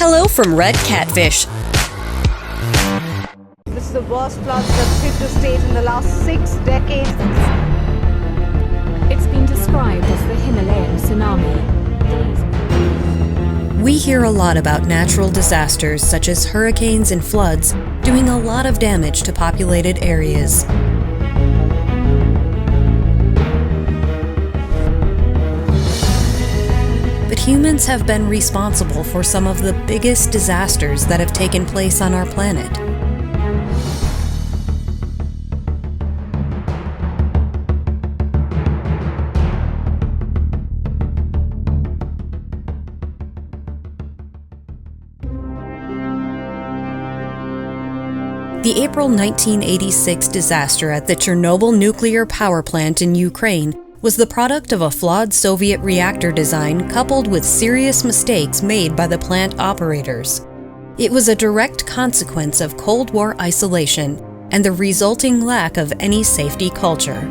Hello from Red Catfish. This is the worst floods that hit the state in the last 6 decades. It's been described as the Himalayan tsunami. We hear a lot about natural disasters such as hurricanes and floods doing a lot of damage to populated areas. But humans have been responsible for some of the biggest disasters that have taken place on our planet. The April 1986 disaster at the Chernobyl nuclear power plant in Ukraine was the product of a flawed Soviet reactor design coupled with serious mistakes made by the plant operators. It was a direct consequence of Cold War isolation and the resulting lack of any safety culture.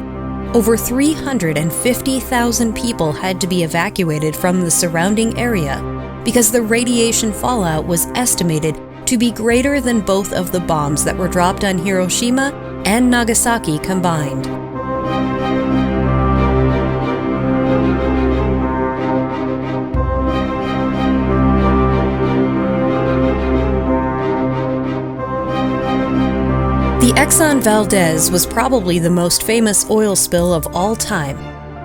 Over 350,000 people had to be evacuated from the surrounding area because the radiation fallout was estimated to be greater than both of the bombs that were dropped on Hiroshima and Nagasaki combined. The Exxon Valdez was probably the most famous oil spill of all time.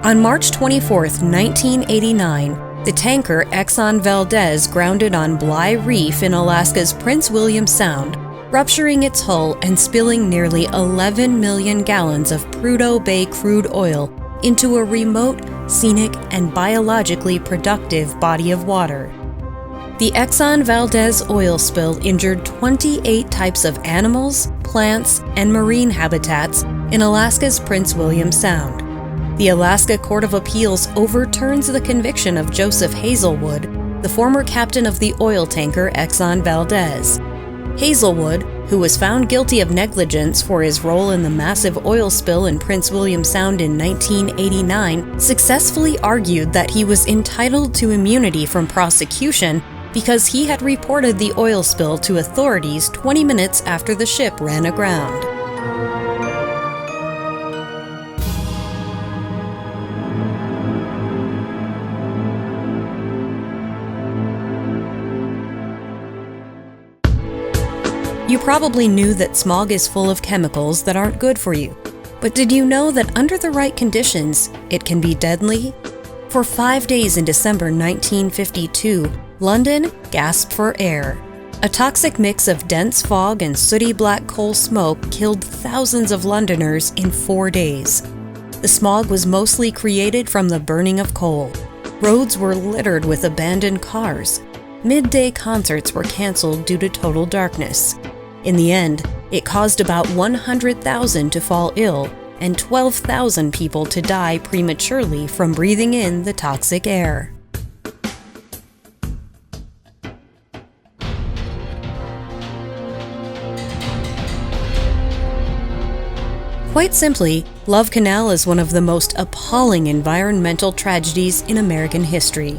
On March 24, 1989, the tanker Exxon Valdez grounded on Bligh Reef in Alaska's Prince William Sound, rupturing its hull and spilling nearly 11 million gallons of Prudhoe Bay crude oil into a remote, scenic, and biologically productive body of water. The Exxon Valdez oil spill injured 28 types of animals, plants, and marine habitats in Alaska's Prince William Sound. The Alaska Court of Appeals overturns the conviction of Joseph Hazelwood, the former captain of the oil tanker Exxon Valdez. Hazelwood, who was found guilty of negligence for his role in the massive oil spill in Prince William Sound in 1989, successfully argued that he was entitled to immunity from prosecution because he had reported the oil spill to authorities 20 minutes after the ship ran aground. You probably knew that smog is full of chemicals that aren't good for you. But did you know that under the right conditions, it can be deadly? For 5 days in December 1952, London gasped for air. A toxic mix of dense fog and sooty black coal smoke killed thousands of Londoners in 4 days. The smog was mostly created from the burning of coal. Roads were littered with abandoned cars. Midday concerts were canceled due to total darkness. In the end, it caused about 100,000 to fall ill and 12,000 people to die prematurely from breathing in the toxic air. Quite simply, Love Canal is one of the most appalling environmental tragedies in American history.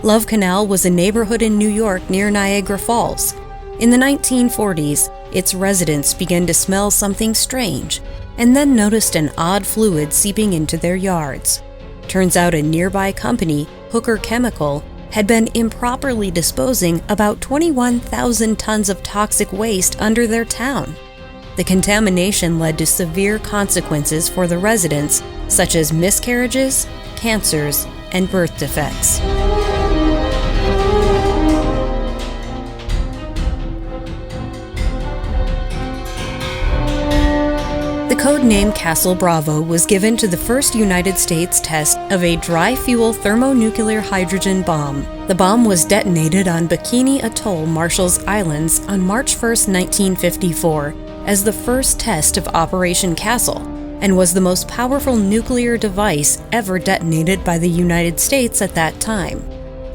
Love Canal was a neighborhood in New York near Niagara Falls. In the 1940s, its residents began to smell something strange, and then noticed an odd fluid seeping into their yards. Turns out a nearby company, Hooker Chemical, had been improperly disposing about 21,000 tons of toxic waste under their town. The contamination led to severe consequences for the residents, such as miscarriages, cancers, and birth defects. The code name Castle Bravo was given to the first United States test of a dry-fuel thermonuclear hydrogen bomb. The bomb was detonated on Bikini Atoll, Marshall's Islands on March 1, 1954, as the first test of Operation Castle, and was the most powerful nuclear device ever detonated by the United States at that time.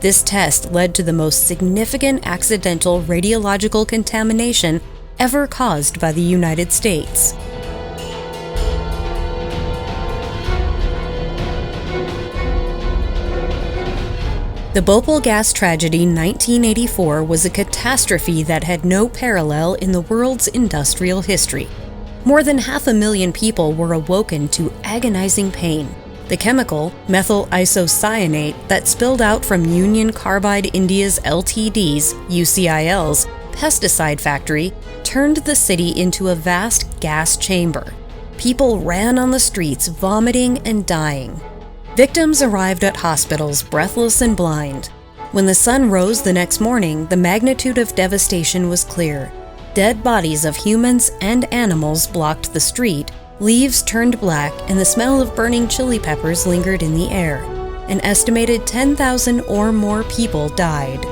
This test led to the most significant accidental radiological contamination ever caused by the United States. The Bhopal gas tragedy 1984 was a catastrophe that had no parallel in the world's industrial history. More than 500,000 people were awoken to agonizing pain. The chemical, methyl isocyanate, that spilled out from Union Carbide India's Ltd's, UCIL's, pesticide factory turned the city into a vast gas chamber. People ran on the streets, vomiting and dying. Victims arrived at hospitals breathless and blind. When the sun rose the next morning, the magnitude of devastation was clear. Dead bodies of humans and animals blocked the street, leaves turned black, and the smell of burning chili peppers lingered in the air. An estimated 10,000 or more people died.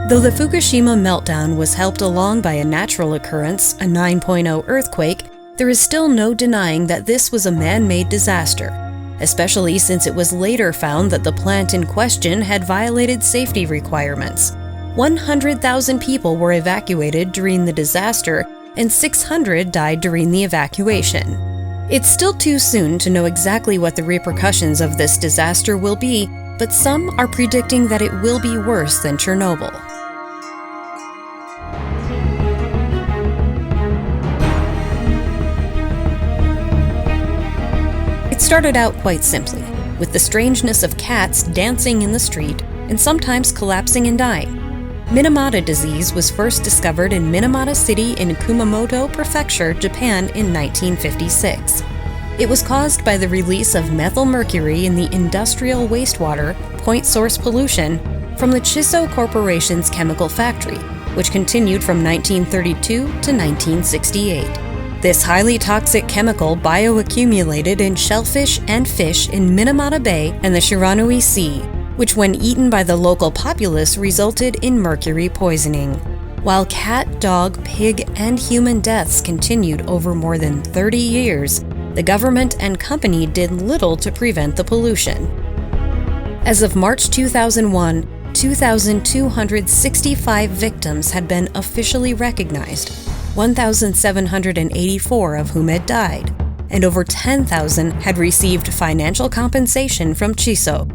Though the Fukushima meltdown was helped along by a natural occurrence, a 9.0 earthquake, there is still no denying that this was a man-made disaster, especially since it was later found that the plant in question had violated safety requirements. 100,000 people were evacuated during the disaster, and 600 died during the evacuation. It's still too soon to know exactly what the repercussions of this disaster will be, but some are predicting that it will be worse than Chernobyl. It started out quite simply, with the strangeness of cats dancing in the street and sometimes collapsing and dying. Minamata disease was first discovered in Minamata City in Kumamoto Prefecture, Japan in 1956. It was caused by the release of methyl mercury in the industrial wastewater, point source pollution, from the Chiso Corporation's chemical factory, which continued from 1932 to 1968. This highly toxic chemical bioaccumulated in shellfish and fish in Minamata Bay and the Shiranui Sea, which when eaten by the local populace resulted in mercury poisoning. While cat, dog, pig, and human deaths continued over more than 30 years, the government and company did little to prevent the pollution. As of March 2001, 2,265 victims had been officially recognized, 1,784 of whom had died, and over 10,000 had received financial compensation from Chiso.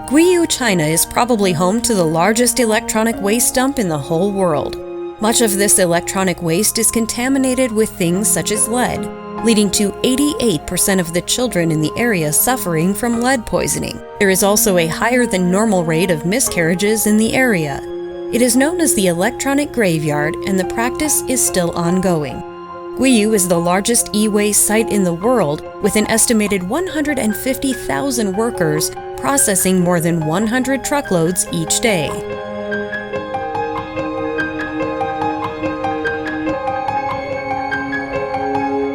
Guiyu, China is probably home to the largest electronic waste dump in the whole world. Much of this electronic waste is contaminated with things such as lead, leading to 88% of the children in the area suffering from lead poisoning. There is also a higher than normal rate of miscarriages in the area. It is known as the electronic graveyard, and the practice is still ongoing. Guiyu is the largest e-waste site in the world, with an estimated 150,000 workers processing more than 100 truckloads each day.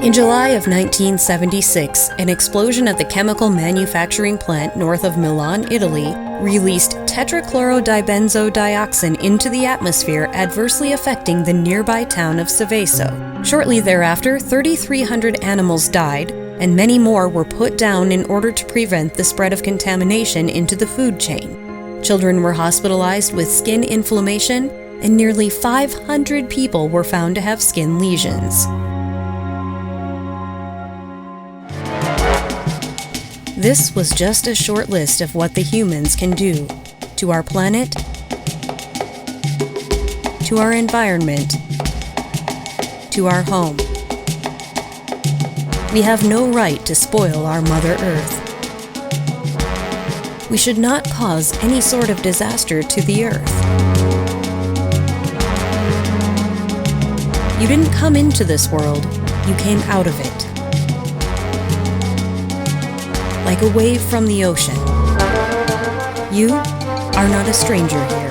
In July of 1976, an explosion at the chemical manufacturing plant north of Milan, Italy, released tetrachlorodibenzodioxin into the atmosphere, adversely affecting the nearby town of Seveso. Shortly thereafter, 3,300 animals died, and many more were put down in order to prevent the spread of contamination into the food chain. Children were hospitalized with skin inflammation, and nearly 500 people were found to have skin lesions. This was just a short list of what the humans can do to our planet, to our environment, to our home. We have no right to spoil our Mother Earth. We should not cause any sort of disaster to the Earth. You didn't come into this world, you came out of it. Like a wave from the ocean. You are not a stranger here.